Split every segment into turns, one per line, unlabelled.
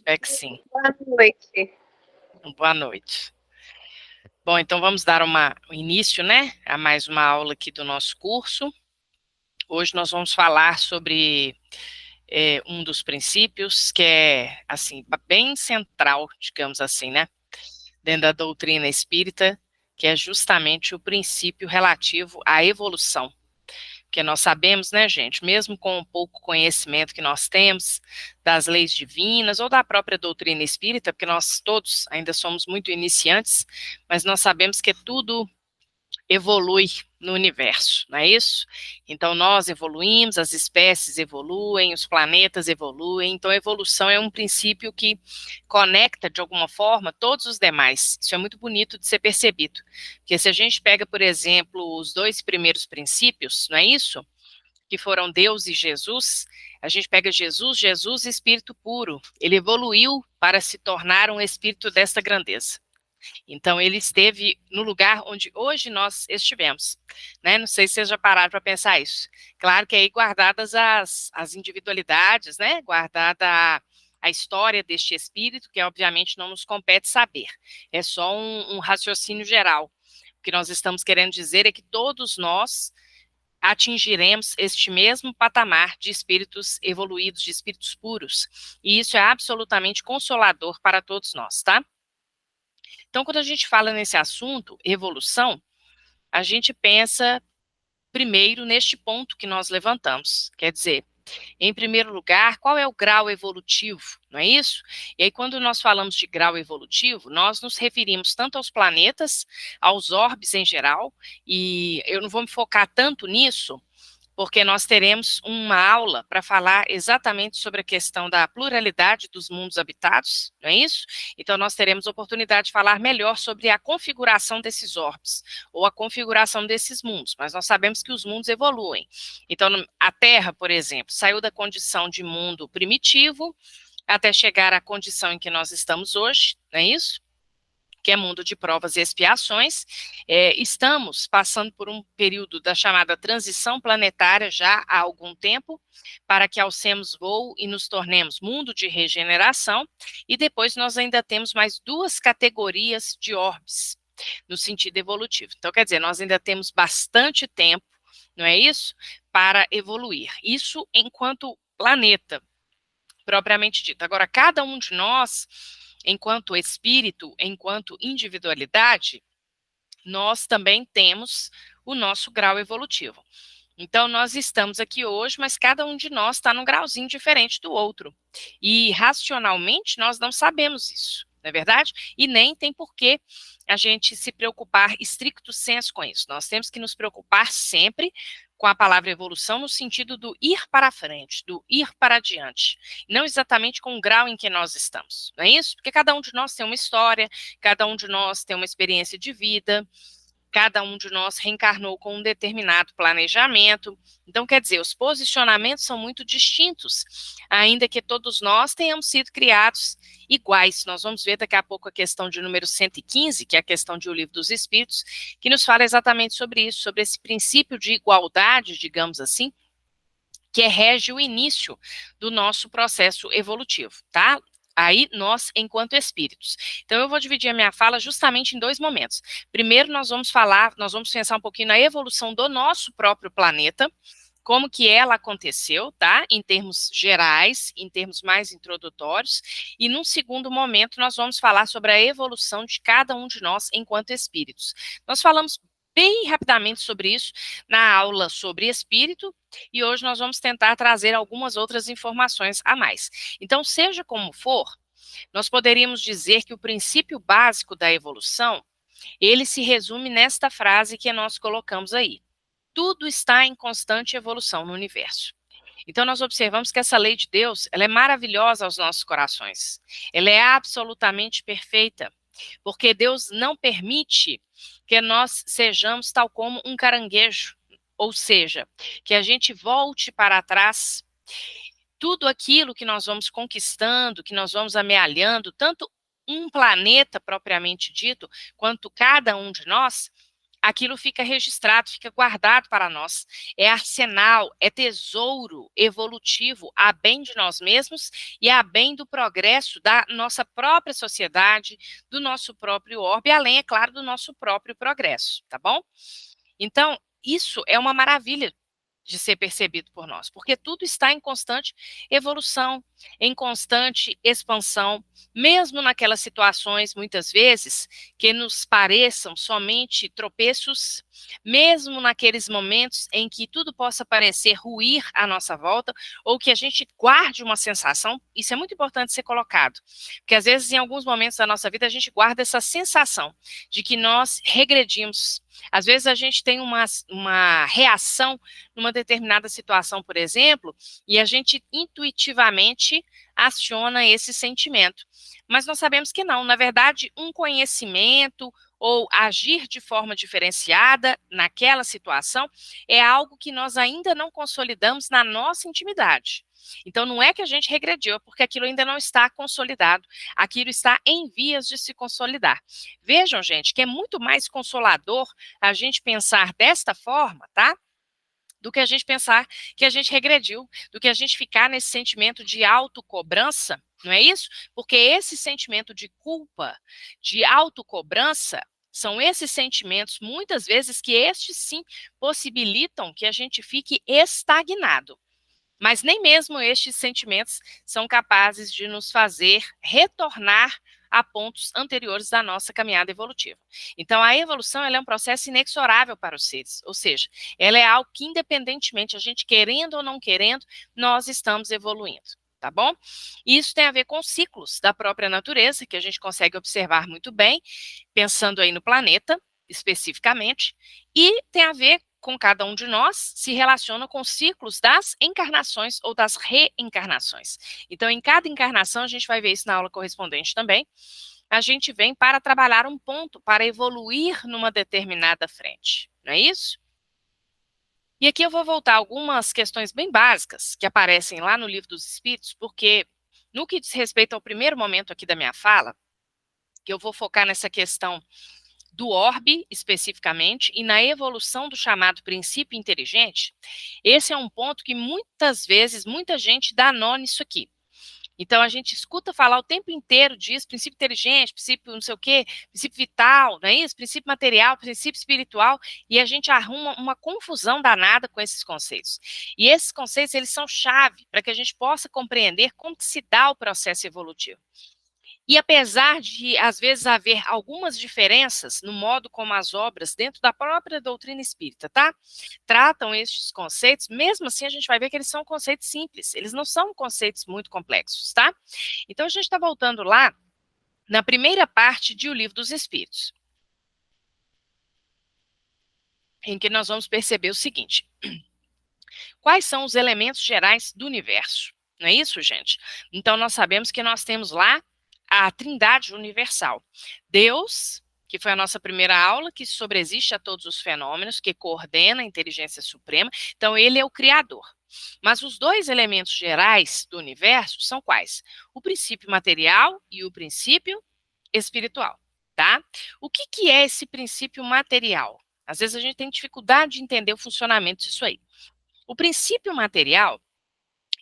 É que sim.
Boa noite.
Boa noite. Bom, então vamos dar um início, né, a mais uma aula aqui do nosso curso. Hoje nós vamos falar sobre um dos princípios que é, assim, bem central, digamos assim, né, dentro da doutrina espírita, que é justamente o princípio relativo à evolução. Porque nós sabemos, né, gente, mesmo com o pouco conhecimento que nós temos das leis divinas ou da própria doutrina espírita, porque nós todos ainda somos muito iniciantes, mas nós sabemos que tudo evolui no universo, não é isso? Então nós evoluímos, as espécies evoluem, os planetas evoluem, então a evolução é um princípio que conecta de alguma forma todos os demais. Isso é muito bonito de ser percebido, porque se a gente pega, por exemplo, os dois primeiros princípios, não é isso? Que foram Deus e Jesus, a gente pega Jesus, Jesus espírito puro, ele evoluiu para se tornar um espírito desta grandeza. Então, ele esteve no lugar onde hoje nós estivemos, né? Não sei se vocês já pararam para pensar isso. Claro que aí guardadas as individualidades, né? Guardada a história deste espírito, que obviamente não nos compete saber. É só um raciocínio geral. O que nós estamos querendo dizer é que todos nós atingiremos este mesmo patamar de espíritos evoluídos, de espíritos puros. E isso é absolutamente consolador para todos nós, tá? Então, quando a gente fala nesse assunto, evolução, a gente pensa primeiro neste ponto que nós levantamos. Quer dizer, em primeiro lugar, qual é o grau evolutivo, não é isso? E aí, quando nós falamos de grau evolutivo, nós nos referimos tanto aos planetas, aos orbes em geral, e eu não vou me focar tanto nisso, porque nós teremos uma aula para falar exatamente sobre a questão da pluralidade dos mundos habitados, não é isso? Então, nós teremos oportunidade de falar melhor sobre a configuração desses orbes, ou a configuração desses mundos, mas nós sabemos que os mundos evoluem. Então, a Terra, por exemplo, saiu da condição de mundo primitivo até chegar à condição em que nós estamos hoje, não é isso? Que é mundo de provas e expiações, estamos passando por um período da chamada transição planetária já há algum tempo, para que alcemos voo e nos tornemos mundo de regeneração, e depois nós ainda temos mais duas categorias de orbes, no sentido evolutivo. Então, quer dizer, nós ainda temos bastante tempo, não é isso? Para evoluir. Isso enquanto planeta, propriamente dito. Agora, cada um de nós, enquanto espírito, enquanto individualidade, nós também temos o nosso grau evolutivo. Então, nós estamos aqui hoje, mas cada um de nós está num grauzinho diferente do outro. E, racionalmente, nós não sabemos isso, não é verdade? E nem tem por que a gente se preocupar estricto senso com isso. Nós temos que nos preocupar sempre com a palavra evolução no sentido do ir para frente, do ir para adiante, não exatamente com o grau em que nós estamos, não é isso? Porque cada um de nós tem uma história, cada um de nós tem uma experiência de vida, cada um de nós reencarnou com um determinado planejamento. Então, quer dizer, os posicionamentos são muito distintos, ainda que todos nós tenhamos sido criados iguais. Nós vamos ver daqui a pouco a questão de número 115, que é a questão de O Livro dos Espíritos, que nos fala exatamente sobre isso, sobre esse princípio de igualdade, digamos assim, que rege o início do nosso processo evolutivo, tá? Aí, nós, enquanto espíritos. Então, eu vou dividir a minha fala justamente em dois momentos. Primeiro, nós vamos pensar um pouquinho na evolução do nosso próprio planeta, como que ela aconteceu, tá? Em termos gerais, em termos mais introdutórios. E, num segundo momento, nós vamos falar sobre a evolução de cada um de nós enquanto espíritos. Nós falamos bem rapidamente sobre isso na aula sobre espírito, e hoje nós vamos tentar trazer algumas outras informações a mais. Então, seja como for, nós poderíamos dizer que o princípio básico da evolução, ele se resume nesta frase que nós colocamos aí. Tudo está em constante evolução no universo. Então, nós observamos que essa lei de Deus, ela é maravilhosa aos nossos corações. Ela é absolutamente perfeita, porque Deus não permite que nós sejamos tal como um caranguejo, ou seja, que a gente volte para trás. Tudo aquilo que nós vamos conquistando, que nós vamos amealhando, tanto um planeta propriamente dito, quanto cada um de nós, aquilo fica registrado, fica guardado para nós. É arsenal, é tesouro evolutivo a bem de nós mesmos e a bem do progresso da nossa própria sociedade, do nosso próprio orbe, além, é claro, do nosso próprio progresso, tá bom? Então, isso é uma maravilha de ser percebido por nós, porque tudo está em constante evolução, em constante expansão, mesmo naquelas situações, muitas vezes, que nos pareçam somente tropeços, mesmo naqueles momentos em que tudo possa parecer ruir à nossa volta, ou que a gente guarde uma sensação, isso é muito importante ser colocado, porque às vezes em alguns momentos da nossa vida a gente guarda essa sensação de que nós regredimos. Às vezes a gente tem uma reação numa determinada situação, por exemplo, e a gente intuitivamente aciona esse sentimento. Mas nós sabemos que não, na verdade, um conhecimento ou agir de forma diferenciada naquela situação é algo que nós ainda não consolidamos na nossa intimidade. Então, não é que a gente regrediu, é porque aquilo ainda não está consolidado, aquilo está em vias de se consolidar. Vejam, gente, que é muito mais consolador a gente pensar desta forma, tá? Do que a gente pensar que a gente regrediu, do que a gente ficar nesse sentimento de autocobrança, não é isso? Porque esse sentimento de culpa, de autocobrança, são esses sentimentos, muitas vezes, que estes sim possibilitam que a gente fique estagnado. Mas nem mesmo estes sentimentos são capazes de nos fazer retornar a pontos anteriores da nossa caminhada evolutiva. Então, a evolução ela é um processo inexorável para os seres, ou seja, ela é algo que, independentemente, a gente querendo ou não querendo, nós estamos evoluindo, tá bom? E isso tem a ver com ciclos da própria natureza, que a gente consegue observar muito bem, pensando aí no planeta, especificamente, e tem a ver com cada um de nós, se relaciona com ciclos das encarnações ou das reencarnações. Então, em cada encarnação, a gente vai ver isso na aula correspondente também, a gente vem para trabalhar um ponto, para evoluir numa determinada frente, não é isso? E aqui eu vou voltar a algumas questões bem básicas que aparecem lá no Livro dos Espíritos, porque no que diz respeito ao primeiro momento aqui da minha fala, que eu vou focar nessa questão do orbe, especificamente, e na evolução do chamado princípio inteligente, esse é um ponto que muitas vezes, muita gente dá nó nisso aqui. Então, a gente escuta falar o tempo inteiro disso, princípio inteligente, princípio não sei o quê, princípio vital, não é isso? Princípio material, princípio espiritual, e a gente arruma uma confusão danada com esses conceitos. E esses conceitos, eles são chave para que a gente possa compreender como se dá o processo evolutivo. E apesar de, às vezes, haver algumas diferenças no modo como as obras, dentro da própria doutrina espírita, tá? Tratam estes conceitos, mesmo assim a gente vai ver que eles são conceitos simples, eles não são conceitos muito complexos, tá? Então a gente está voltando lá na primeira parte de O Livro dos Espíritos, em que nós vamos perceber o seguinte: quais são os elementos gerais do universo? Não é isso, gente? Então nós sabemos que nós temos lá a Trindade universal. Deus, que foi a nossa primeira aula, que sobreexiste a todos os fenômenos, que coordena a inteligência suprema. Então, ele é o Criador. Mas os dois elementos gerais do universo são quais? O princípio material e o princípio espiritual, tá? O que é esse princípio material? Às vezes a gente tem dificuldade de entender o funcionamento disso aí. O princípio material,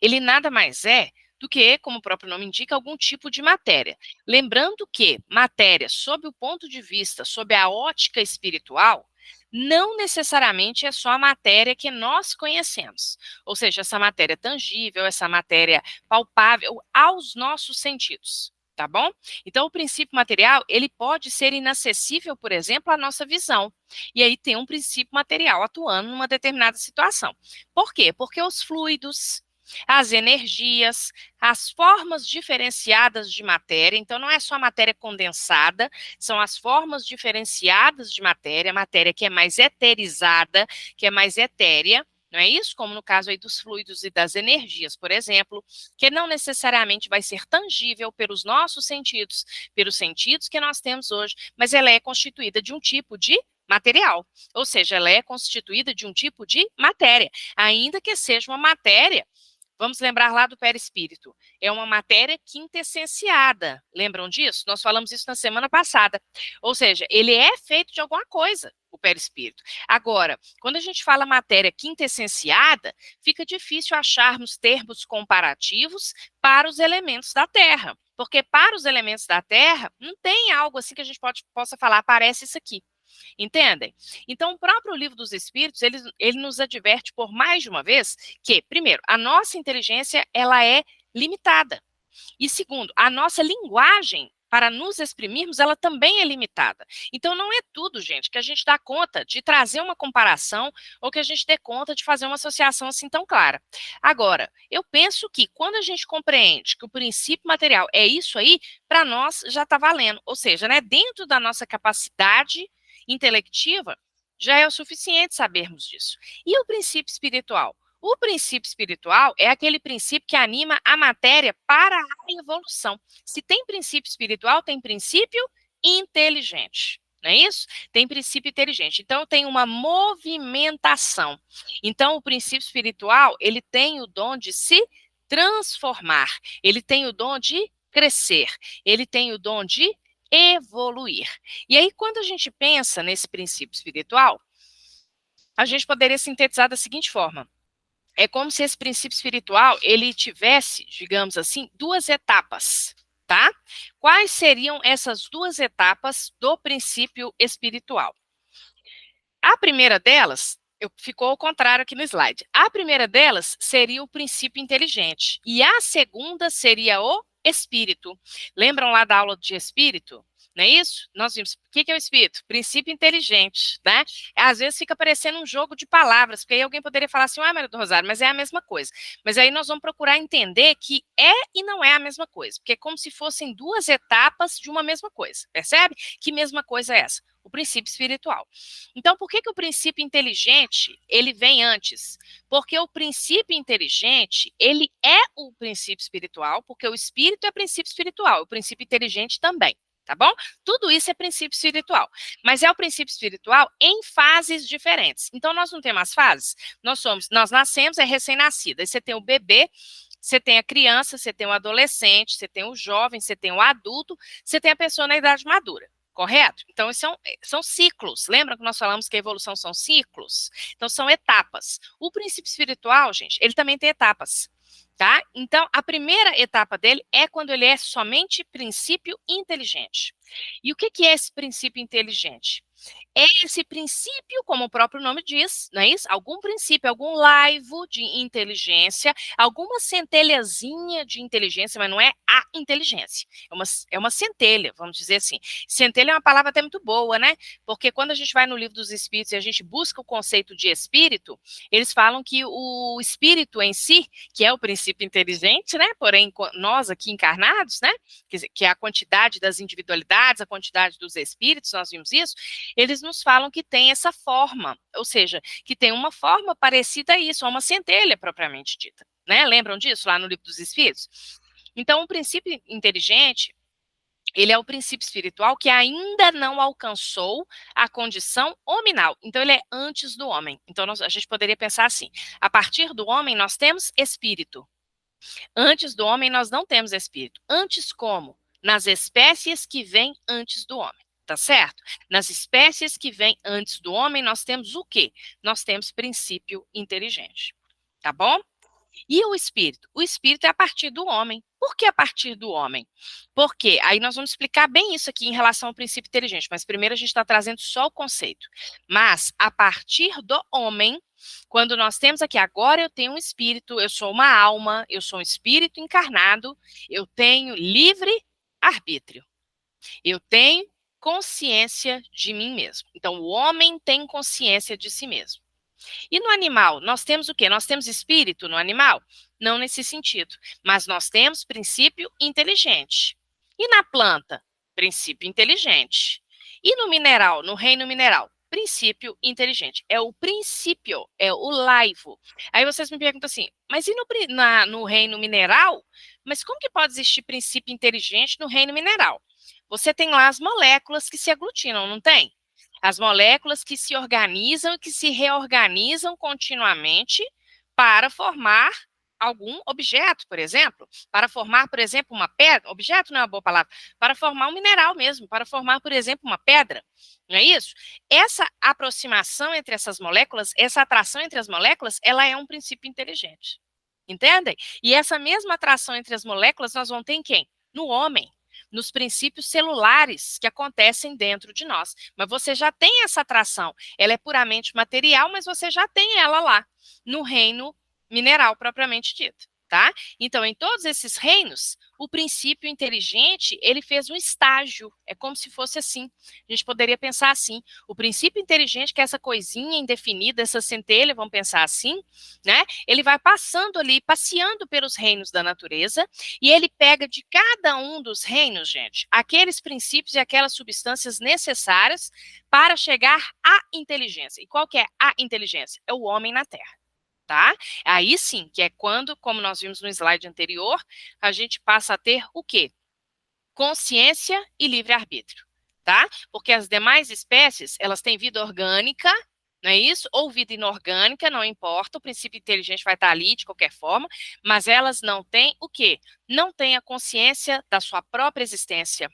ele nada mais é do que, como o próprio nome indica, algum tipo de matéria. Lembrando que matéria, sob o ponto de vista, sob a ótica espiritual, não necessariamente é só a matéria que nós conhecemos. Ou seja, essa matéria tangível, essa matéria palpável aos nossos sentidos. Tá bom? Então, o princípio material, ele pode ser inacessível, por exemplo, à nossa visão. E aí tem um princípio material atuando numa determinada situação. Por quê? Porque os fluidos, as energias, as formas diferenciadas de matéria, então não é só a matéria condensada, são as formas diferenciadas de matéria, a matéria que é mais eterizada, que é mais etérea, não é isso? Como no caso aí dos fluidos e das energias, por exemplo, que não necessariamente vai ser tangível pelos nossos sentidos, pelos sentidos que nós temos hoje, mas ela é constituída de um tipo de material, ou seja, ela é constituída de um tipo de matéria, ainda que seja uma matéria Vamos lembrar lá do perispírito. É uma matéria quintessenciada. Lembram disso? Nós falamos isso na semana passada. Ou seja, ele é feito de alguma coisa, o perispírito. Agora, quando a gente fala matéria quintessenciada, fica difícil acharmos termos comparativos para os elementos da Terra. Porque para os elementos da Terra, não tem algo assim que a gente possa falar, parece isso aqui. Entendem? Então, o próprio Livro dos Espíritos, ele nos adverte por mais de uma vez que, primeiro, a nossa inteligência, ela é limitada. E segundo, a nossa linguagem para nos exprimirmos, ela também é limitada. Então, não é tudo, gente, que a gente dá conta de trazer uma comparação ou que a gente dê conta de fazer uma associação assim tão clara. Agora, eu penso que quando a gente compreende que o princípio material é isso aí, para nós já está valendo. Ou seja, né, dentro da nossa capacidade intelectiva, já é o suficiente sabermos disso. E o princípio espiritual? O princípio espiritual é aquele princípio que anima a matéria para a evolução. Se tem princípio espiritual, tem princípio inteligente. Não é isso? Tem princípio inteligente. Então, tem uma movimentação. Então, o princípio espiritual, ele tem o dom de se transformar. Ele tem o dom de crescer. Ele tem o dom de evoluir. E aí, quando a gente pensa nesse princípio espiritual, a gente poderia sintetizar da seguinte forma: é como se esse princípio espiritual, ele tivesse, digamos assim, duas etapas, tá? Quais seriam essas duas etapas do princípio espiritual? A primeira delas, ficou ao contrário aqui no slide. A primeira delas seria o princípio inteligente e a segunda seria o espírito. Lembram lá da aula de espírito? Não é isso? Nós vimos. O que é o espírito? Princípio inteligente, né? Às vezes fica parecendo um jogo de palavras, porque aí alguém poderia falar assim, Maria do Rosário, mas é a mesma coisa. Mas aí nós vamos procurar entender que é e não é a mesma coisa, porque é como se fossem duas etapas de uma mesma coisa, percebe? Que mesma coisa é essa? O princípio espiritual. Então, por que o princípio inteligente, ele vem antes? Porque o princípio inteligente, ele é o princípio espiritual, porque o espírito é princípio espiritual, o princípio inteligente também. Tá bom? Tudo isso é princípio espiritual, mas é o princípio espiritual em fases diferentes. Então, nós não temos as fases? Nós nascemos, é recém-nascida, aí você tem o bebê, você tem a criança, você tem o adolescente, você tem o jovem, você tem o adulto, você tem a pessoa na idade madura. Correto? Então, são ciclos. Lembra que nós falamos que a evolução são ciclos? Então, são etapas. O princípio espiritual, gente, ele também tem etapas. Tá? Então, a primeira etapa dele é quando ele é somente princípio inteligente. E o que é esse princípio inteligente? É esse princípio, como o próprio nome diz, não é isso? Algum princípio, algum laivo de inteligência, alguma centelhazinha de inteligência, mas não é a inteligência. É uma centelha, vamos dizer assim. Centelha é uma palavra até muito boa, né? Porque quando a gente vai no Livro dos Espíritos e a gente busca o conceito de espírito, eles falam que o espírito em si, que é o princípio inteligente, né? Porém, nós aqui encarnados, né? Que é a quantidade das individualidades, a quantidade dos espíritos, nós vimos isso, eles nos falam que tem essa forma, ou seja, que tem uma forma parecida a isso, a uma centelha propriamente dita, né? Lembram disso lá no Livro dos Espíritos? Então, o princípio inteligente, ele é o princípio espiritual que ainda não alcançou a condição hominal. Então, ele é antes do homem. Então, a gente poderia pensar assim, a partir do homem nós temos espírito. Antes do homem nós não temos espírito. Antes como? Nas espécies que vêm antes do homem. Tá certo? Nas espécies que vêm antes do homem, nós temos o quê? Nós temos princípio inteligente. Tá bom? E o espírito? O espírito é a partir do homem. Por que a partir do homem? Porque aí nós vamos explicar bem isso aqui em relação ao princípio inteligente, mas primeiro a gente está trazendo só o conceito. Mas a partir do homem, quando nós temos aqui, agora eu tenho um espírito, eu sou uma alma, eu sou um espírito encarnado, eu tenho livre arbítrio. Eu tenho consciência de mim mesmo. Então, o homem tem consciência de si mesmo. E no animal, nós temos o quê? Nós temos espírito no animal? Não nesse sentido. Mas nós temos princípio inteligente. E na planta? Princípio inteligente. E no mineral, no reino mineral? Princípio inteligente. É o princípio, é o laivo. Aí vocês me perguntam assim, mas e no reino mineral? Mas como que pode existir princípio inteligente no reino mineral? Você tem lá as moléculas que se aglutinam, não tem? As moléculas que se organizam e que se reorganizam continuamente para formar algum objeto, por exemplo, para formar, por exemplo, uma pedra. Objeto não é uma boa palavra. Para formar um mineral mesmo, para formar, por exemplo, uma pedra. Não é isso? Essa aproximação entre essas moléculas, essa atração entre as moléculas, ela é um princípio inteligente. Entendem? E essa mesma atração entre as moléculas nós vamos ter em quem? No homem. Nos princípios celulares que acontecem dentro de nós. Mas você já tem essa atração. Ela é puramente material, mas você já tem ela lá, no reino mineral propriamente dito. Tá? Então, em todos esses reinos, o princípio inteligente, ele fez um estágio, é como se fosse assim, a gente poderia pensar assim, o princípio inteligente, que é essa coisinha indefinida, essa centelha, vamos pensar assim, né? Ele vai passando ali, passeando pelos reinos da natureza, e ele pega de cada um dos reinos, gente, aqueles princípios e aquelas substâncias necessárias para chegar à inteligência. E qual que é a inteligência? É o homem na Terra. Tá? Aí sim, que é quando, como nós vimos no slide anterior, a gente passa a ter o quê? Consciência e livre-arbítrio, tá? Porque as demais espécies, elas têm vida orgânica, não é isso? Ou vida inorgânica, não importa, o princípio inteligente vai estar ali de qualquer forma, mas elas não têm o quê? Não têm a consciência da sua própria existência,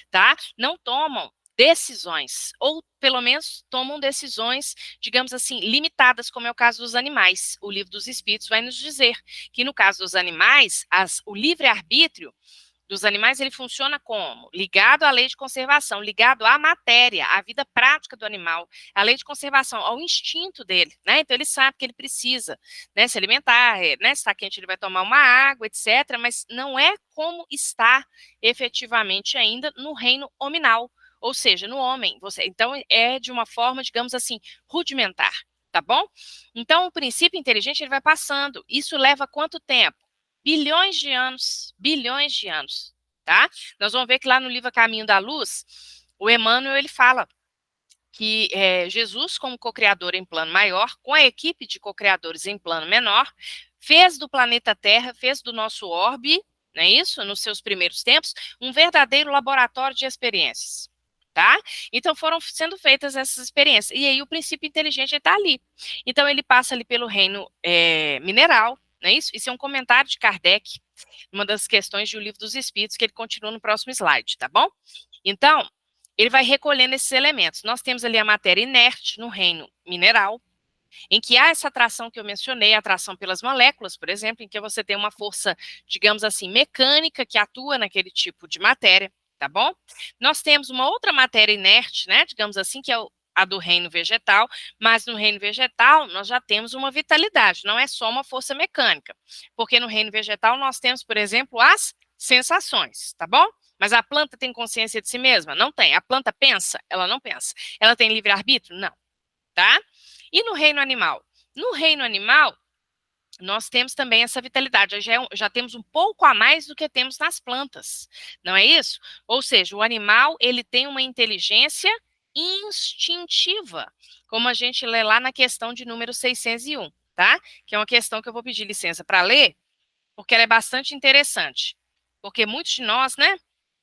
tá? Não tomam decisões, ou pelo menos tomam decisões, digamos assim, limitadas, como é o caso dos animais. O Livro dos Espíritos vai nos dizer que no caso dos animais, o livre-arbítrio dos animais, ele funciona como? Ligado à lei de conservação, ligado à matéria, à vida prática do animal, à lei de conservação, ao instinto dele, né? Então ele sabe que ele precisa, né, se alimentar, né, se está quente ele vai tomar uma água, etc., mas não é como está efetivamente ainda no reino hominal, ou seja, no homem. Então é de uma forma, digamos assim, rudimentar, tá bom? Então o princípio inteligente ele vai passando. Isso leva quanto tempo? Bilhões de anos, tá? Nós vamos ver que lá no livro Caminho da Luz, o Emmanuel, ele fala que Jesus, como co-criador em plano maior, com a equipe de co-criadores em plano menor, fez do planeta Terra, fez do nosso orbe, não é isso? Nos seus primeiros tempos, um verdadeiro laboratório de experiências. Tá? Então foram sendo feitas essas experiências. E aí o princípio inteligente está ali. Então ele passa ali pelo reino mineral, não é isso? Isso é um comentário de Kardec, uma das questões do Livro dos Espíritos, que ele continua no próximo slide, tá bom? Então, ele vai recolhendo esses elementos. Nós temos ali a matéria inerte no reino mineral, em que há essa atração que eu mencionei, a atração pelas moléculas, por exemplo, em que você tem uma força, digamos assim, mecânica que atua naquele tipo de matéria, tá bom? Nós temos uma outra matéria inerte, né, digamos assim, que é a do reino vegetal, mas no reino vegetal nós já temos uma vitalidade, não é só uma força mecânica, porque no reino vegetal nós temos, por exemplo, as sensações, tá bom? Mas a planta tem consciência de si mesma? Não tem. A planta pensa? Ela não pensa. Ela tem livre-arbítrio? Não, tá? E no reino animal? No reino animal, nós temos também essa vitalidade, já temos um pouco a mais do que temos nas plantas, não é isso? Ou seja, o animal, ele tem uma inteligência instintiva, como a gente lê lá na questão de número 601, tá? Que é uma questão que eu vou pedir licença para ler, porque ela é bastante interessante. Porque muitos de nós, né,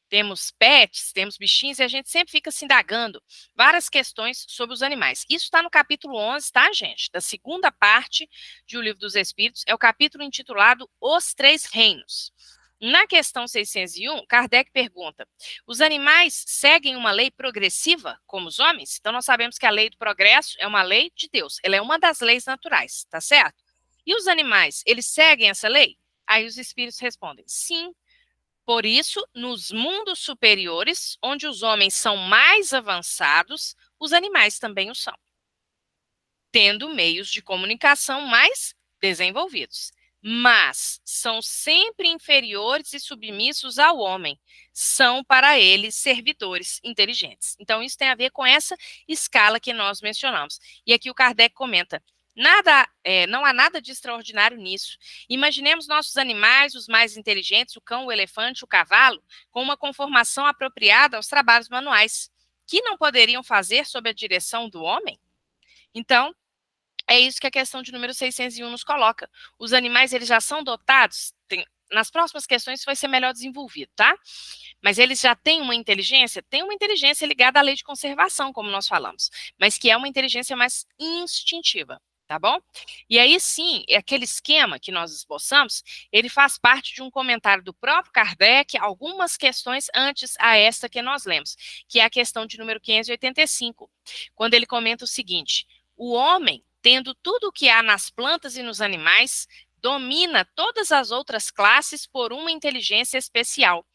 temos pets, temos bichinhos, e a gente sempre fica se indagando várias questões sobre os animais. Isso está no capítulo 11, tá, gente? Da segunda parte de O Livro dos Espíritos, é o capítulo intitulado Os Três Reinos. Na questão 601, Kardec pergunta, os animais seguem uma lei progressiva, como os homens? Então, nós sabemos que a lei do progresso é uma lei de Deus, ela é uma das leis naturais, tá certo? E os animais, eles seguem essa lei? Aí os espíritos respondem, sim. Por isso, nos mundos superiores, onde os homens são mais avançados, os animais também o são, tendo meios de comunicação mais desenvolvidos. Mas são sempre inferiores e submissos ao homem, são para eles servidores inteligentes. Então, isso tem a ver com essa escala que nós mencionamos. E aqui o Kardec comenta, não há nada de extraordinário nisso. Imaginemos nossos animais, os mais inteligentes, o cão, o elefante, o cavalo, com uma conformação apropriada aos trabalhos manuais, que não poderiam fazer sob a direção do homem? Então, é isso que a questão de número 601 nos coloca. Os animais, eles já são dotados, nas próximas questões isso vai ser melhor desenvolvido, tá? Mas eles já têm uma inteligência? Tem uma inteligência ligada à lei de conservação, como nós falamos, mas que é uma inteligência mais instintiva. Tá bom? E aí sim, aquele esquema que nós esboçamos, ele faz parte de um comentário do próprio Kardec, algumas questões antes a esta que nós lemos, que é a questão de número 585, quando ele comenta o seguinte: o homem, tendo tudo o que há nas plantas e nos animais, domina todas as outras classes por uma inteligência especial,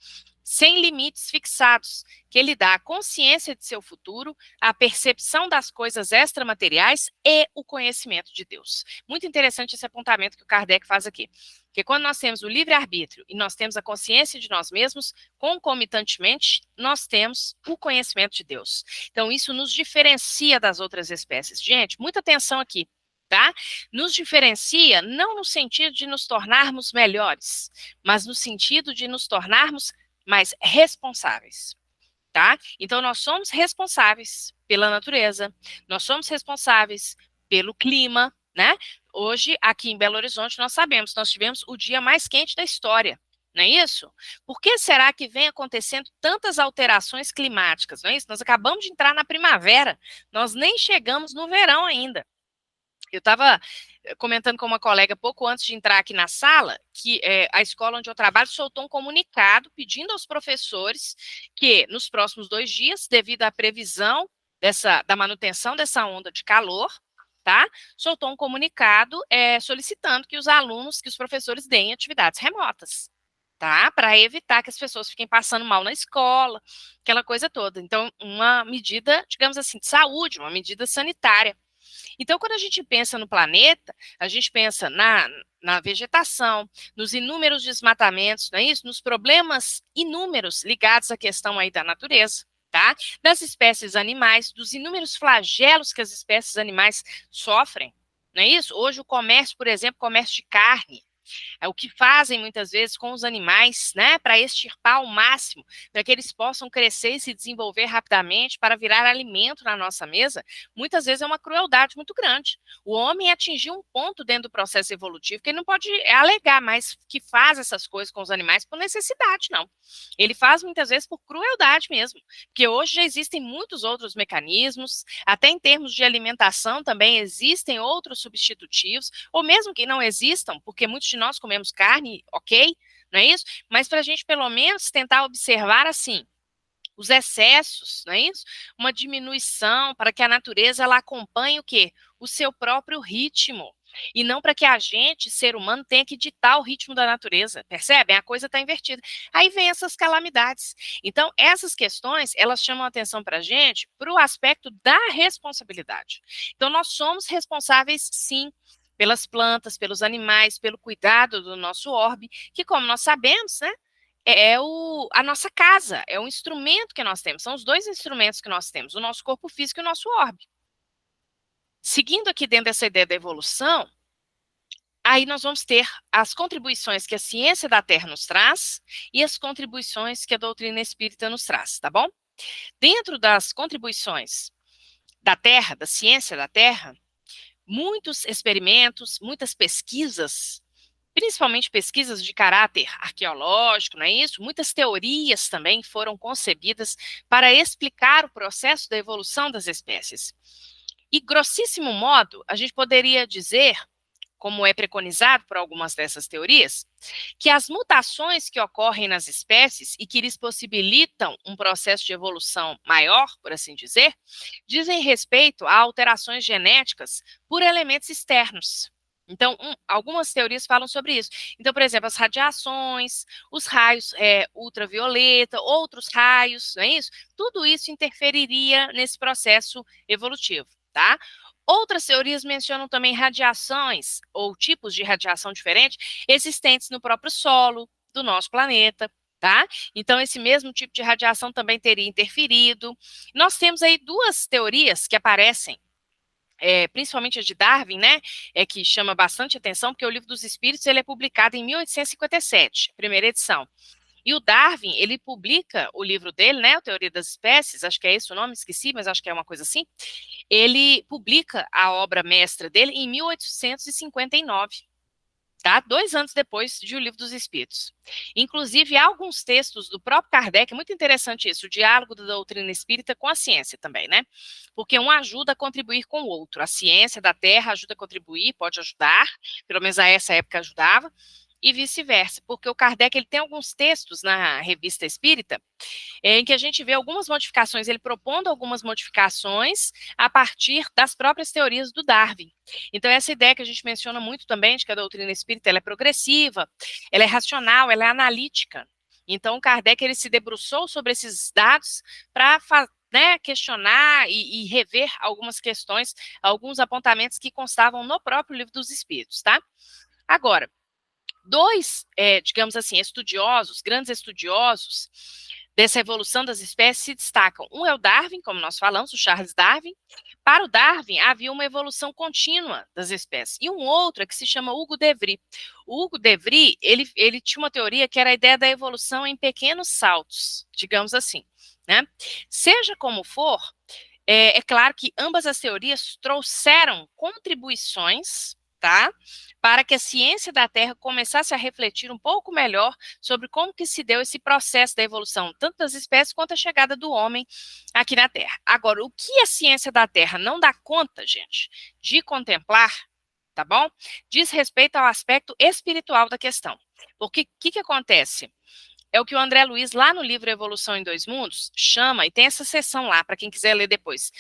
sem limites fixados, que lhe dá a consciência de seu futuro, a percepção das coisas extramateriais e o conhecimento de Deus. Muito interessante esse apontamento que o Kardec faz aqui. Porque quando nós temos o livre-arbítrio e nós temos a consciência de nós mesmos, concomitantemente, nós temos o conhecimento de Deus. Então, isso nos diferencia das outras espécies. Gente, muita atenção aqui. Tá? Nos diferencia não no sentido de nos tornarmos melhores, mas no sentido de nos tornarmos mais responsáveis, tá? Então, nós somos responsáveis pela natureza, nós somos responsáveis pelo clima, né? Hoje, aqui em Belo Horizonte, nós sabemos, nós tivemos o dia mais quente da história, não é isso? Por que será que vem acontecendo tantas alterações climáticas, não é isso? Nós acabamos de entrar na primavera, nós nem chegamos no verão ainda. Eu estava comentando com uma colega pouco antes de entrar aqui na sala que a escola onde eu trabalho soltou um comunicado pedindo aos professores que nos próximos 2 dias, devido à previsão da manutenção dessa onda de calor, tá? Soltou um comunicado solicitando que os professores deem atividades remotas, tá? Para evitar que as pessoas fiquem passando mal na escola, aquela coisa toda. Então, uma medida, digamos assim, de saúde, uma medida sanitária. Então, quando a gente pensa no planeta, a gente pensa na vegetação, nos inúmeros desmatamentos, não é isso? Nos problemas inúmeros ligados à questão aí da natureza, tá? Das espécies animais, dos inúmeros flagelos que as espécies animais sofrem, não é isso? Hoje o comércio, por exemplo, comércio de carne, é o que fazem muitas vezes com os animais, né, para extirpar ao máximo, para que eles possam crescer e se desenvolver rapidamente para virar alimento na nossa mesa, muitas vezes é uma crueldade muito grande. O homem atingiu um ponto dentro do processo evolutivo que ele não pode alegar mais que faz essas coisas com os animais por necessidade, não. Ele faz muitas vezes por crueldade mesmo, porque hoje já existem muitos outros mecanismos, até em termos de alimentação também existem outros substitutivos, ou mesmo que não existam, porque muitos de nós comemos carne, ok, não é isso? Mas para a gente pelo menos tentar observar assim, os excessos, não é isso? Uma diminuição para que a natureza ela acompanhe o quê? O seu próprio ritmo. E não para que a gente, ser humano, tenha que ditar o ritmo da natureza, percebem? A coisa está invertida. Aí vem essas calamidades. Então, essas questões, elas chamam a atenção para a gente para o aspecto da responsabilidade. Então, nós somos responsáveis, sim, pelas plantas, pelos animais, pelo cuidado do nosso orbe, que, como nós sabemos, né, a nossa casa, é o instrumento que nós temos, são os 2 instrumentos que nós temos, o nosso corpo físico e o nosso orbe. Seguindo aqui dentro dessa ideia da evolução, aí nós vamos ter as contribuições que a ciência da Terra nos traz e as contribuições que a doutrina espírita nos traz, tá bom? Dentro das contribuições da Terra, da ciência da Terra, muitos experimentos, muitas pesquisas, principalmente pesquisas de caráter arqueológico, não é isso? Muitas teorias também foram concebidas para explicar o processo da evolução das espécies. E, grossíssimo modo, a gente poderia dizer, como é preconizado por algumas dessas teorias, que as mutações que ocorrem nas espécies e que lhes possibilitam um processo de evolução maior, por assim dizer, dizem respeito a alterações genéticas por elementos externos. Então, algumas teorias falam sobre isso. Então, por exemplo, as radiações, os raios ultravioleta, outros raios, não é isso? Tudo isso interferiria nesse processo evolutivo, tá? Outras teorias mencionam também radiações ou tipos de radiação diferentes existentes no próprio solo do nosso planeta, tá? Então, esse mesmo tipo de radiação também teria interferido. Nós temos aí 2 teorias que aparecem, principalmente a de Darwin, né, que chama bastante atenção, porque o Livro dos Espíritos ele é publicado em 1857, primeira edição. E o Darwin, ele publica o livro dele, né, a Teoria das Espécies, acho que é esse o nome, esqueci, mas acho que é uma coisa assim. Ele publica a obra mestra dele em 1859. tá? 2 anos depois de O Livro dos Espíritos. Inclusive, há alguns textos do próprio Kardec, muito interessante isso, o diálogo da doutrina espírita com a ciência também, né? Porque um ajuda a contribuir com o outro. A ciência da Terra ajuda a contribuir, pode ajudar, pelo menos a essa época ajudava, e vice-versa, porque o Kardec ele tem alguns textos na Revista Espírita em que a gente vê algumas modificações, ele propondo algumas modificações a partir das próprias teorias do Darwin. Então, essa ideia que a gente menciona muito também, de que a doutrina espírita ela é progressiva, ela é racional, ela é analítica. Então, o Kardec ele se debruçou sobre esses dados para né, questionar e rever algumas questões, alguns apontamentos que constavam no próprio Livro dos Espíritos, tá? Agora, dois, digamos assim, estudiosos, grandes estudiosos dessa evolução das espécies se destacam. Um é o Darwin, como nós falamos, o Charles Darwin. Para o Darwin, havia uma evolução contínua das espécies. E um outro é que se chama Hugo de Vries. O Hugo de Vries, ele tinha uma teoria que era a ideia da evolução em pequenos saltos, digamos assim, né? Seja como for, é claro que ambas as teorias trouxeram contribuições, tá? Para que a ciência da Terra começasse a refletir um pouco melhor sobre como que se deu esse processo da evolução, tanto das espécies quanto a chegada do homem aqui na Terra. Agora, o que a ciência da Terra não dá conta, gente, de contemplar, tá bom? Diz respeito ao aspecto espiritual da questão. Porque o que acontece? É o que o André Luiz, lá no livro Evolução em Dois Mundos, chama, e tem essa seção lá, para quem quiser ler depois,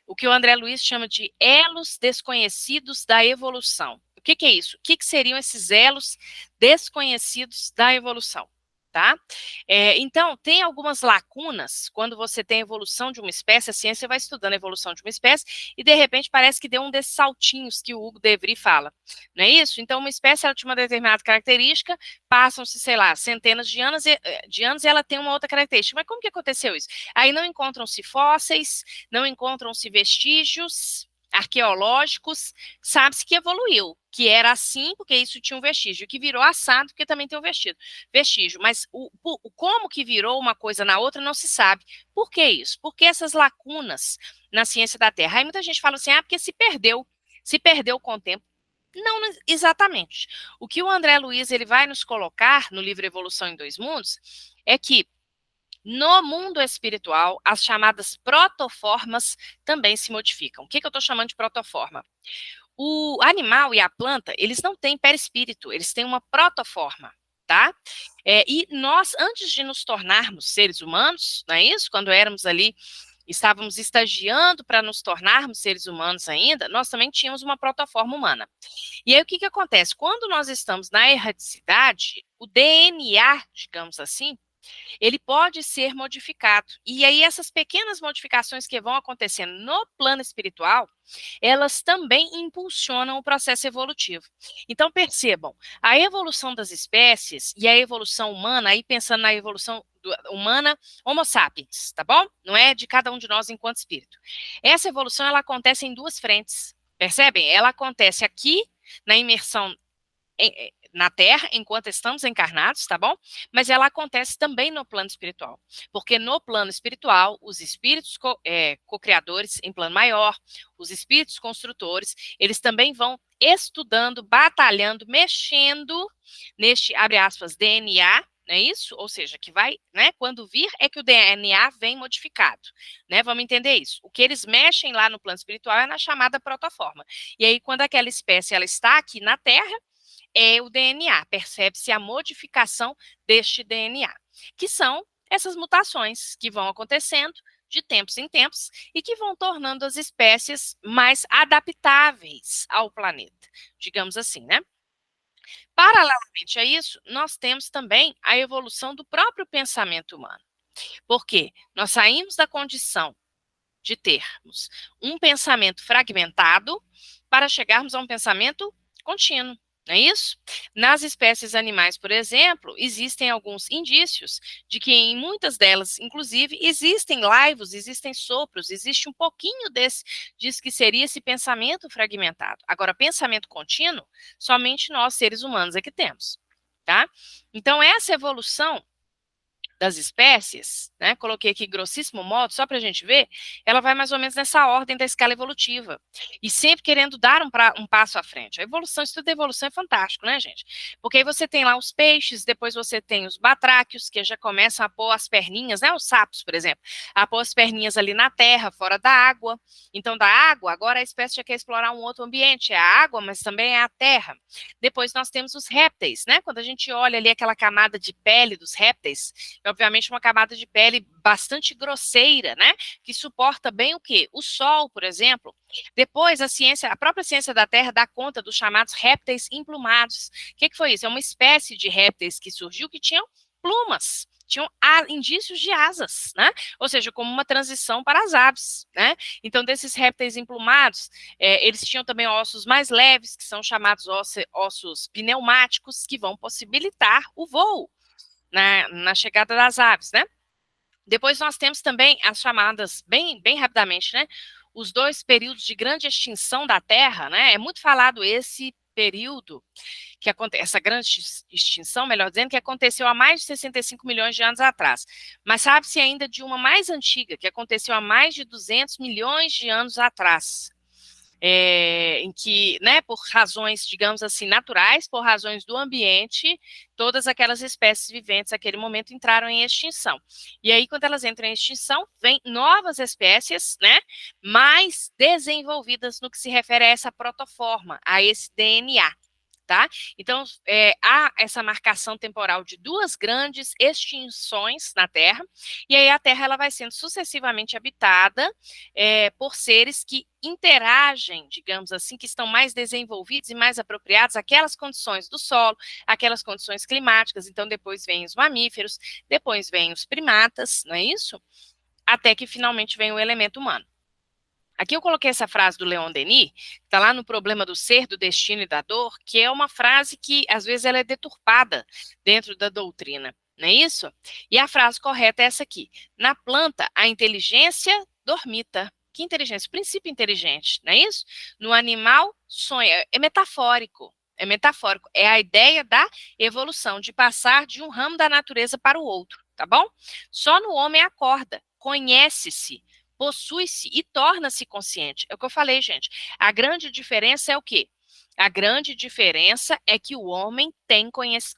o que o André Luiz chama de elos desconhecidos da evolução. O que é isso? O que seriam esses elos desconhecidos da evolução? Tá? Então, tem algumas lacunas quando você tem a evolução de uma espécie, a ciência vai estudando a evolução de uma espécie e, de repente, parece que deu um desses saltinhos que o Hugo de Vries fala. Não é isso? Então, uma espécie ela tinha uma determinada característica, passam-se, sei lá, centenas de anos e ela tem uma outra característica. Mas como que aconteceu isso? Aí não encontram-se fósseis, não encontram-se vestígios arqueológicos, sabe-se que evoluiu, que era assim porque isso tinha um vestígio, que virou assado porque também tem um vestígio, mas como que virou uma coisa na outra não se sabe. Por que isso? Porque essas lacunas na ciência da Terra. Aí muita gente fala assim, porque se perdeu com o tempo. Não exatamente. O que o André Luiz ele vai nos colocar no livro Evolução em Dois Mundos é que no mundo espiritual, as chamadas protoformas também se modificam. O que eu estou chamando de protoforma? O animal e a planta, eles não têm perispírito, eles têm uma protoforma, tá? E nós, antes de nos tornarmos seres humanos, não é isso? Quando éramos ali, estávamos estagiando para nos tornarmos seres humanos ainda, nós também tínhamos uma protoforma humana. E aí o que acontece? Quando nós estamos na erraticidade, o DNA, digamos assim, ele pode ser modificado. E aí essas pequenas modificações que vão acontecendo no plano espiritual, elas também impulsionam o processo evolutivo. Então percebam, a evolução das espécies e a evolução humana, aí pensando na evolução humana, Homo sapiens, tá bom? Não é de cada um de nós enquanto espírito. Essa evolução ela acontece em duas frentes. Percebem? Ela acontece aqui na imersão na Terra, enquanto estamos encarnados, tá bom? Mas ela acontece também no plano espiritual. Porque no plano espiritual, os espíritos co-criadores em plano maior, os espíritos construtores, eles também vão estudando, batalhando, mexendo neste, abre aspas, DNA, não é isso? Ou seja, que vai, né? Quando vir é que o DNA vem modificado, né? Vamos entender isso. O que eles mexem lá no plano espiritual é na chamada protoforma. E aí, quando aquela espécie ela está aqui na Terra, é o DNA, percebe-se a modificação deste DNA, que são essas mutações que vão acontecendo de tempos em tempos e que vão tornando as espécies mais adaptáveis ao planeta, digamos assim, né? Paralelamente a isso, nós temos também a evolução do próprio pensamento humano. Por quê? Nós saímos da condição de termos um pensamento fragmentado para chegarmos a um pensamento contínuo. Não é isso? Nas espécies animais, por exemplo, existem alguns indícios de que em muitas delas, inclusive, existem laivos, existem sopros, existe um pouquinho disso que seria esse pensamento fragmentado. Agora, pensamento contínuo, somente nós, seres humanos, é que temos. Tá? Então, essa evolução das espécies, né, coloquei aqui grossíssimo modo, só para a gente ver, ela vai mais ou menos nessa ordem da escala evolutiva, e sempre querendo dar um passo à frente. A evolução, estudo da evolução é fantástico, né, gente? Porque aí você tem lá os peixes, depois você tem os batráquios, que já começam a pôr as perninhas, né, os sapos, por exemplo, a pôr as perninhas ali na terra, fora da água. Então, da água, agora a espécie já quer explorar um outro ambiente, é a água, mas também é a terra. Depois nós temos os répteis, né? Quando a gente olha ali aquela camada de pele dos répteis, é obviamente uma camada de pele bastante grosseira, né? Que suporta bem o quê? O sol, por exemplo. Depois a própria ciência da Terra dá conta dos chamados répteis emplumados. O que foi isso? É uma espécie de répteis que surgiu que tinham plumas, tinham indícios de asas, né? Ou seja, como uma transição para as aves, né? Então, desses répteis emplumados, eles tinham também ossos mais leves, que são chamados ossos pneumáticos, que vão possibilitar o voo na chegada das aves, né? Depois nós temos também as chamadas, bem rapidamente, né? Os dois períodos de grande extinção da Terra, né? É muito falado esse período que acontece, essa grande extinção, melhor dizendo, que aconteceu há mais de 65 milhões de anos atrás. Mas sabe-se ainda de uma mais antiga, que aconteceu há mais de 200 milhões de anos atrás. Em que, né, por razões, digamos assim, naturais, por razões do ambiente, todas aquelas espécies viventes naquele momento entraram em extinção. E aí, quando elas entram em extinção, vêm novas espécies, né, mais desenvolvidas no que se refere a essa protoforma, a esse DNA. Tá? Então, há essa marcação temporal de duas grandes extinções na Terra, e aí a Terra ela vai sendo sucessivamente habitada por seres que interagem, digamos assim, que estão mais desenvolvidos e mais apropriados àquelas condições do solo, aquelas condições climáticas. Então, depois vêm os mamíferos, depois vêm os primatas, não é isso? Até que finalmente vem o elemento humano. Aqui eu coloquei essa frase do Leon Denis, que está lá no Problema do Ser, do Destino e da Dor, que é uma frase que, às vezes, ela é deturpada dentro da doutrina, não é isso? E a frase correta é essa aqui. Na planta, a inteligência dormita. Que inteligência? O princípio inteligente, não é isso? No animal, sonha. É metafórico. É metafórico. É a ideia da evolução, de passar de um ramo da natureza para o outro, tá bom? Só no homem acorda, conhece-se, possui-se e torna-se consciente. É o que eu falei, gente. A grande diferença é o quê? A grande diferença é que o homem tem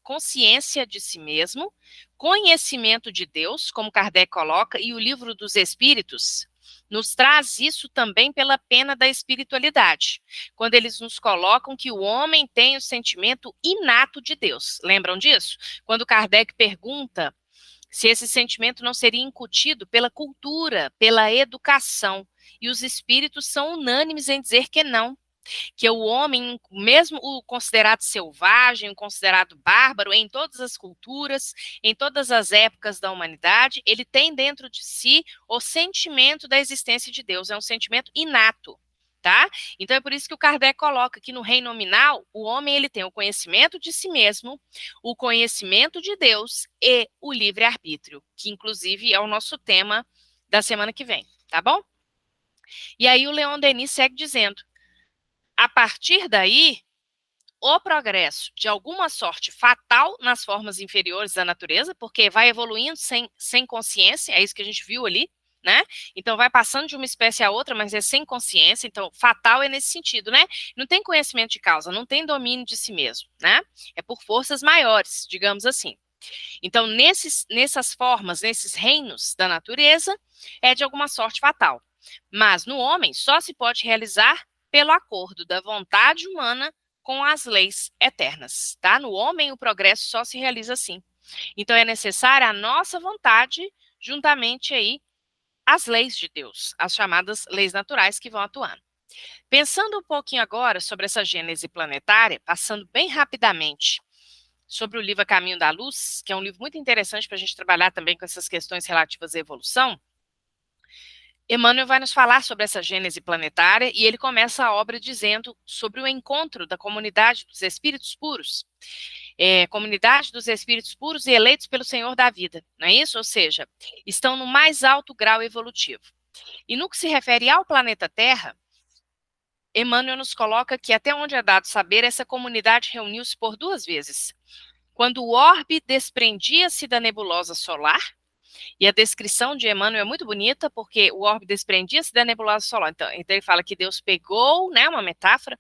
consciência de si mesmo, conhecimento de Deus, como Kardec coloca, e o Livro dos Espíritos nos traz isso também pela pena da espiritualidade, quando eles nos colocam que o homem tem o sentimento inato de Deus. Lembram disso? Quando Kardec pergunta se esse sentimento não seria incutido pela cultura, pela educação. E os espíritos são unânimes em dizer que não, que o homem, mesmo o considerado selvagem, o considerado bárbaro, em todas as culturas, em todas as épocas da humanidade, ele tem dentro de si o sentimento da existência de Deus, é um sentimento inato. Tá? Então é por isso que o Kardec coloca que no reino nominal, o homem ele tem o conhecimento de si mesmo, o conhecimento de Deus e o livre-arbítrio, que inclusive é o nosso tema da semana que vem, tá bom? E aí o Leon Denis segue dizendo, a partir daí, o progresso, de alguma sorte fatal nas formas inferiores da natureza, porque vai evoluindo sem consciência, é isso que a gente viu ali, né? Então vai passando de uma espécie a outra, mas é sem consciência, então fatal é nesse sentido, né? Não tem conhecimento de causa, não tem domínio de si mesmo, né? É por forças maiores, digamos assim. Então, nessas formas, nesses reinos da natureza, é de alguma sorte fatal. Mas no homem só se pode realizar pelo acordo da vontade humana com as leis eternas, tá? No homem o progresso só se realiza assim. Então é necessária a nossa vontade juntamente aí às leis de Deus, as chamadas leis naturais que vão atuando. Pensando um pouquinho agora sobre essa gênese planetária, passando bem rapidamente sobre o livro A Caminho da Luz, que é um livro muito interessante para a gente trabalhar também com essas questões relativas à evolução, Emmanuel vai nos falar sobre essa gênese planetária e ele começa a obra dizendo sobre o encontro da comunidade dos espíritos puros, comunidade dos espíritos puros e eleitos pelo Senhor da vida, não é isso? Ou seja, estão no mais alto grau evolutivo. E no que se refere ao planeta Terra, Emmanuel nos coloca que até onde é dado saber, essa comunidade reuniu-se por 2 vezes. quando o orbe desprendia-se da nebulosa solar, e a descrição de Emmanuel é muito bonita, porque o orbe desprendia-se da nebulosa solar. Então ele fala que Deus pegou, né, uma metáfora,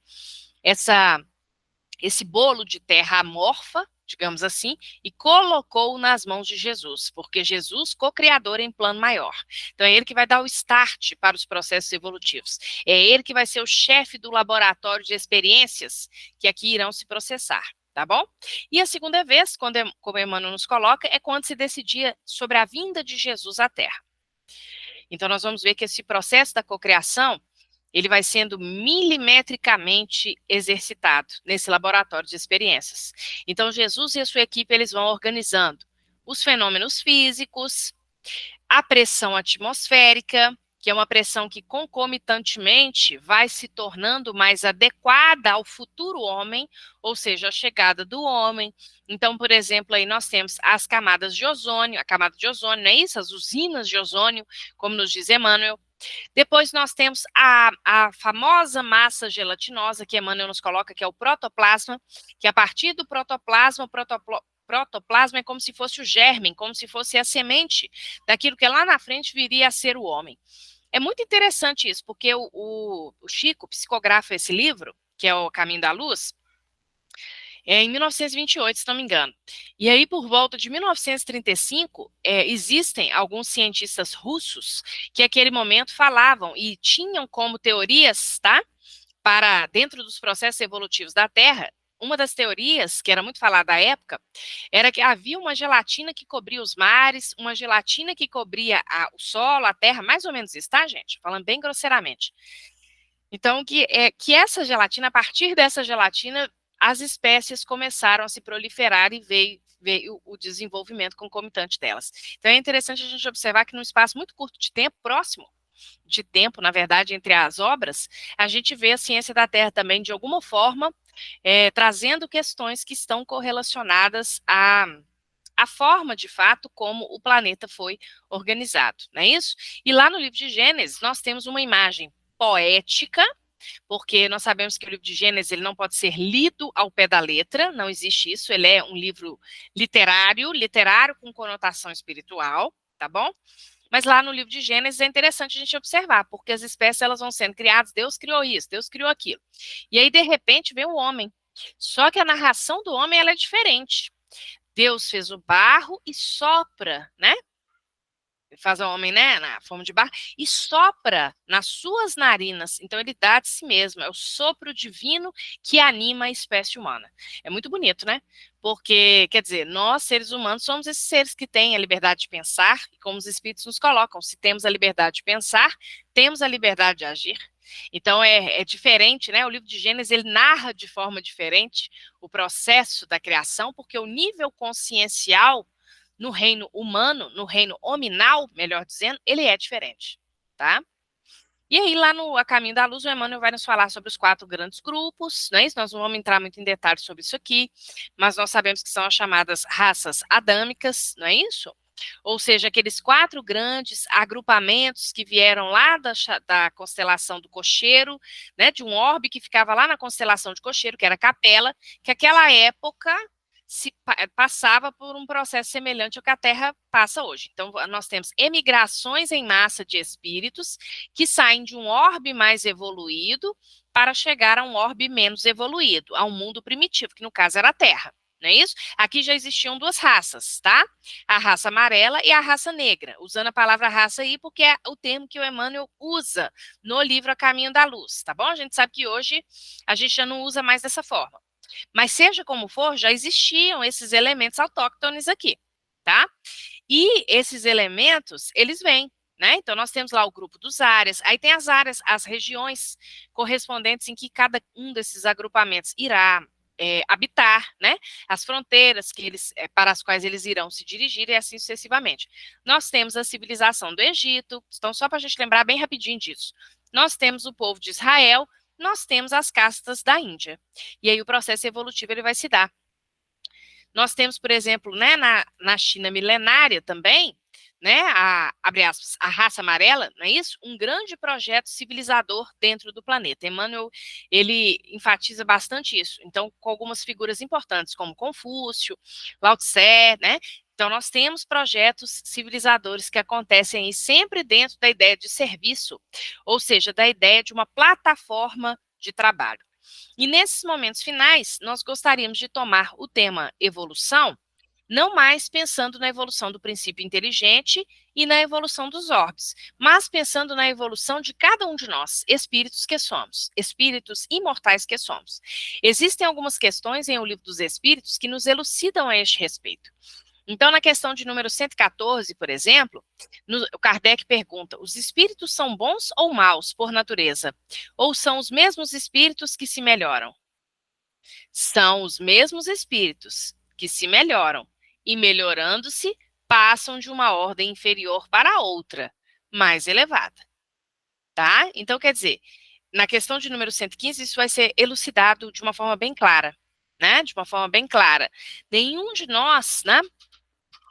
esse bolo de terra amorfa, digamos assim, e colocou nas mãos de Jesus, porque Jesus, co-criador em plano maior. Então é ele que vai dar o start para os processos evolutivos. É ele que vai ser o chefe do laboratório de experiências que aqui irão se processar. Tá bom? E a segunda vez, como Emmanuel nos coloca, é quando se decidia sobre a vinda de Jesus à Terra. Então nós vamos ver que esse processo da cocriação, ele vai sendo milimetricamente exercitado nesse laboratório de experiências. Então Jesus e a sua equipe, eles vão organizando os fenômenos físicos, a pressão atmosférica, que é uma pressão que concomitantemente vai se tornando mais adequada ao futuro homem, ou seja, a chegada do homem. Então, por exemplo, aí nós temos as camadas de ozônio, a camada de ozônio, não é isso? As usinas de ozônio, como nos diz Emmanuel. Depois nós temos a famosa massa gelatinosa, que Emmanuel nos coloca, que é o protoplasma, que a partir do protoplasma, protoplasma é como se fosse o germe, como se fosse a semente daquilo que lá na frente viria a ser o homem. É muito interessante isso, porque o Chico psicografa esse livro, que é o Caminho da Luz, em 1928, se não me engano. E aí, por volta de 1935, existem alguns cientistas russos que, naquele momento, falavam e tinham como teorias, tá? Para dentro dos processos evolutivos da Terra, uma das teorias, que era muito falada à época, era que havia uma gelatina que cobria os mares, uma gelatina que cobria o solo, a terra, mais ou menos isso, tá, gente? Falando bem grosseiramente. Então, que essa gelatina, a partir dessa gelatina, as espécies começaram a se proliferar e veio o desenvolvimento concomitante delas. Então, é interessante a gente observar que num espaço muito curto de tempo, próximo de tempo, na verdade, entre as obras, a gente vê a ciência da Terra também, de alguma forma, trazendo questões que estão correlacionadas à forma, de fato, como o planeta foi organizado, não é isso? E lá no livro de Gênesis, nós temos uma imagem poética, porque nós sabemos que o livro de Gênesis ele não pode ser lido ao pé da letra, não existe isso, ele é um livro literário com conotação espiritual, tá bom? Mas lá no livro de Gênesis é interessante a gente observar, porque as espécies elas vão sendo criadas, Deus criou isso, Deus criou aquilo. E aí, de repente, vem o homem. Só que a narração do homem ela é diferente. Deus fez o barro e sopra, né? Faz o homem, né, na forma de barro, e sopra nas suas narinas. Então ele dá de si mesmo, é o sopro divino que anima a espécie humana. É muito bonito, né? Porque, quer dizer, nós, seres humanos, somos esses seres que têm a liberdade de pensar, e como os espíritos nos colocam, se temos a liberdade de pensar, temos a liberdade de agir. Então é diferente, né? O livro de Gênesis, ele narra de forma diferente o processo da criação, porque o nível consciencial no reino humano, no reino hominal, melhor dizendo, ele é diferente, tá? E aí, lá no A Caminho da Luz, o Emmanuel vai nos falar sobre os 4 grandes grupos, não é isso? Nós não vamos entrar muito em detalhes sobre isso aqui, mas nós sabemos que são as chamadas raças adâmicas, não é isso? Ou seja, aqueles 4 grandes agrupamentos que vieram lá da constelação do Cocheiro, né, de um orbe que ficava lá na constelação de Cocheiro, que era Capela, que aquela época passava por um processo semelhante ao que a Terra passa hoje. Então, nós temos emigrações em massa de espíritos que saem de um orbe mais evoluído para chegar a um orbe menos evoluído, a um mundo primitivo, que no caso era a Terra. Não é isso? Aqui já existiam 2 raças, tá? A raça amarela e a raça negra, usando a palavra raça aí porque é o termo que o Emmanuel usa no livro A Caminho da Luz, tá bom? A gente sabe que hoje a gente já não usa mais dessa forma. Mas seja como for, já existiam esses elementos autóctones aqui, tá? E esses elementos, eles vêm, né? Então nós temos lá o grupo dos áreas, aí tem as áreas, as regiões correspondentes em que cada um desses agrupamentos irá habitar, né? As fronteiras que para as quais eles irão se dirigir e assim sucessivamente. Nós temos a civilização do Egito, então só para a gente lembrar bem rapidinho disso. Nós temos o povo de Israel, nós temos as castas da Índia. E aí o processo evolutivo ele vai se dar. Nós temos, por exemplo, né, na China milenária também, né, abre aspas, a raça amarela, não é isso? Um grande projeto civilizador dentro do planeta. Emmanuel, ele enfatiza bastante isso. Então, com algumas figuras importantes, como Confúcio, Lao Tse, né? Então, nós temos projetos civilizadores que acontecem aí sempre dentro da ideia de serviço, ou seja, da ideia de uma plataforma de trabalho. E nesses momentos finais, nós gostaríamos de tomar o tema evolução, não mais pensando na evolução do princípio inteligente e na evolução dos orbes, mas pensando na evolução de cada um de nós, espíritos que somos, espíritos imortais que somos. Existem algumas questões em O Livro dos Espíritos que nos elucidam a este respeito. Então, na questão de número 114, por exemplo, o Kardec pergunta: os espíritos são bons ou maus por natureza? Ou são os mesmos espíritos que se melhoram? São os mesmos espíritos que se melhoram e, melhorando-se, passam de uma ordem inferior para outra, mais elevada, tá? Então, quer dizer, na questão de número 115, isso vai ser elucidado de uma forma bem clara, né? De uma forma bem clara. Nenhum de nós, né,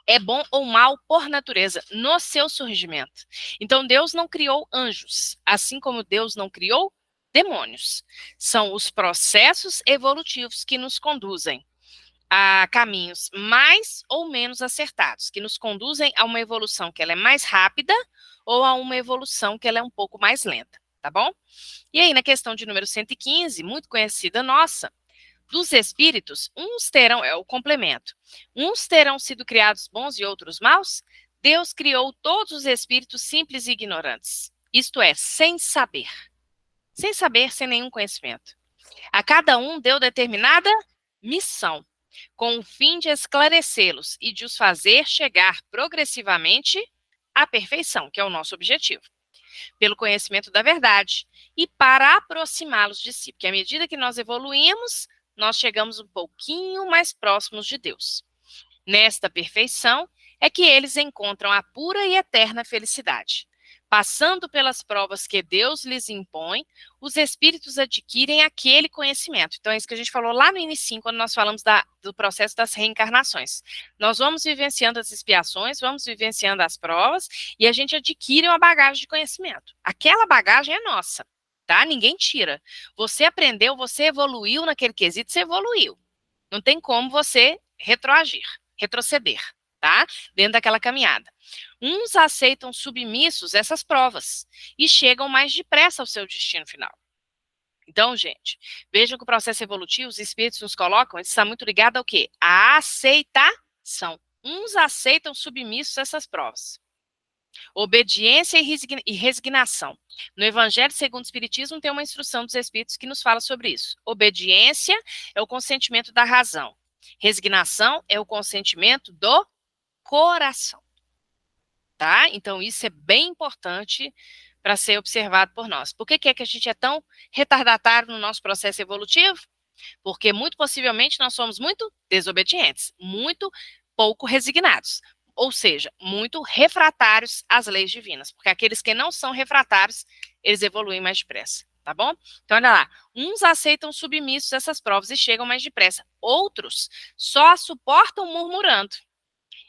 é bom ou mal por natureza, no seu surgimento. Então, Deus não criou anjos, assim como Deus não criou demônios. São os processos evolutivos que nos conduzem a caminhos mais ou menos acertados, que nos conduzem a uma evolução que ela é mais rápida ou a uma evolução que ela é um pouco mais lenta, tá bom? E aí, na questão de número 115, muito conhecida nossa, dos espíritos, uns terão, é o complemento, uns terão sido criados bons e outros maus? Deus criou todos os espíritos simples e ignorantes, isto é, sem saber, sem nenhum conhecimento. A cada um deu determinada missão, com o fim de esclarecê-los e de os fazer chegar progressivamente à perfeição, que é o nosso objetivo, pelo conhecimento da verdade e para aproximá-los de si, porque à medida que nós evoluímos, nós chegamos um pouquinho mais próximos de Deus. Nesta perfeição é que eles encontram a pura e eterna felicidade. Passando pelas provas que Deus lhes impõe, os espíritos adquirem aquele conhecimento. Então, é isso que a gente falou lá no início, quando nós falamos do processo das reencarnações. Nós vamos vivenciando as expiações, vamos vivenciando as provas, e a gente adquire uma bagagem de conhecimento. Aquela bagagem é nossa, tá? Ninguém tira. Você aprendeu, você evoluiu naquele quesito, você evoluiu. Não tem como você retroceder, tá? Dentro daquela caminhada. Uns aceitam submissos essas provas e chegam mais depressa ao seu destino final. Então, gente, vejam que o processo evolutivo, os espíritos nos colocam, ele está muito ligado ao quê? A aceitação. Uns aceitam submissos essas provas. Obediência e resignação. No Evangelho segundo o Espiritismo tem uma instrução dos Espíritos que nos fala sobre isso. Obediência é o consentimento da razão. Resignação é o consentimento do coração. Tá? Então, isso é bem importante para ser observado por nós. Por que é que a gente é tão retardatário no nosso processo evolutivo? Porque, muito possivelmente, nós somos muito desobedientes, muito pouco resignados, ou seja, muito refratários às leis divinas, porque aqueles que não são refratários, eles evoluem mais depressa, tá bom? Então, olha lá, uns aceitam submissos essas provas e chegam mais depressa, outros só as suportam murmurando,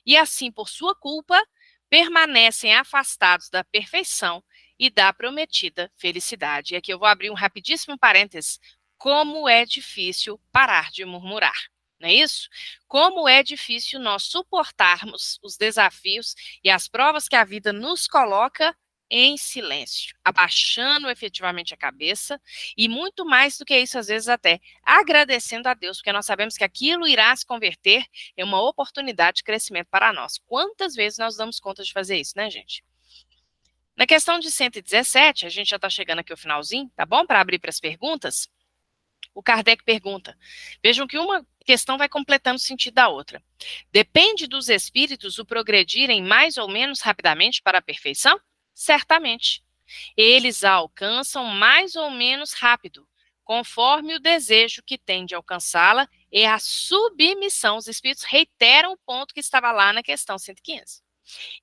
e assim, por sua culpa, permanecem afastados da perfeição e da prometida felicidade. E aqui eu vou abrir um rapidíssimo parênteses. Como é difícil parar de murmurar, não é isso? Como é difícil nós suportarmos os desafios e as provas que a vida nos coloca em silêncio, abaixando efetivamente a cabeça e muito mais do que isso, às vezes até agradecendo a Deus, porque nós sabemos que aquilo irá se converter em uma oportunidade de crescimento para nós. Quantas vezes nós damos conta de fazer isso, né, gente? Na questão de 117, a gente já está chegando aqui ao finalzinho, tá bom? Para abrir para as perguntas, o Kardec pergunta, vejam que uma questão vai completando o sentido da outra. Depende dos espíritos o progredirem mais ou menos rapidamente para a perfeição? Certamente. Eles a alcançam mais ou menos rápido, conforme o desejo que tem de alcançá-la e a submissão. Os espíritos reiteram o ponto que estava lá na questão 115.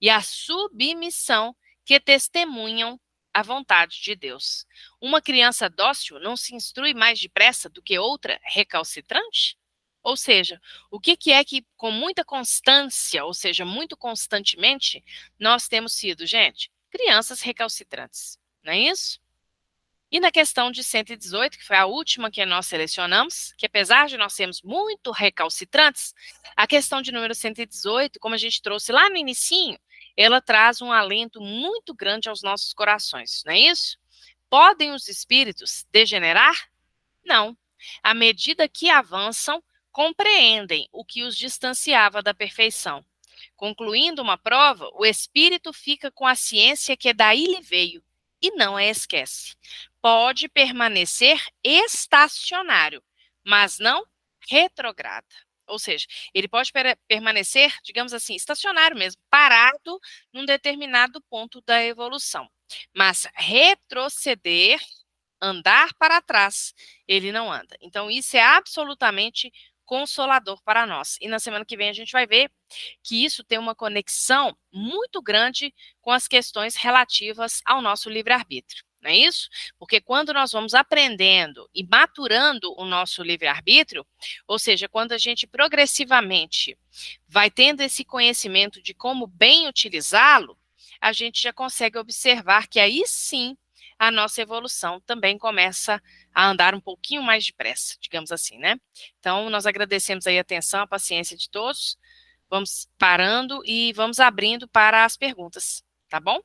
E a submissão que testemunham a vontade de Deus. Uma criança dócil não se instrui mais depressa do que outra recalcitrante? Ou seja, o que é que com muita constância, ou seja, muito constantemente, nós temos sido, gente, crianças recalcitrantes, não é isso? E na questão de 118, que foi a última que nós selecionamos, que apesar de nós sermos muito recalcitrantes, a questão de número 118, como a gente trouxe lá no inicinho, ela traz um alento muito grande aos nossos corações, não é isso? Podem os espíritos degenerar? Não. À medida que avançam, compreendem o que os distanciava da perfeição. Concluindo uma prova, o espírito fica com a ciência que daí lhe veio e não a esquece. Pode permanecer estacionário, mas não retrograda. Ou seja, ele pode permanecer, digamos assim, estacionário mesmo, parado num determinado ponto da evolução. Mas retroceder, andar para trás, ele não anda. Então, isso é absolutamente consolador para nós. E na semana que vem a gente vai ver que isso tem uma conexão muito grande com as questões relativas ao nosso livre-arbítrio. Não é isso? Porque quando nós vamos aprendendo e maturando o nosso livre-arbítrio, ou seja, quando a gente progressivamente vai tendo esse conhecimento de como bem utilizá-lo, a gente já consegue observar que aí sim a nossa evolução também começa a andar um pouquinho mais depressa, digamos assim, né? Então, nós agradecemos aí a atenção, a paciência de todos, vamos parando e vamos abrindo para as perguntas, tá bom?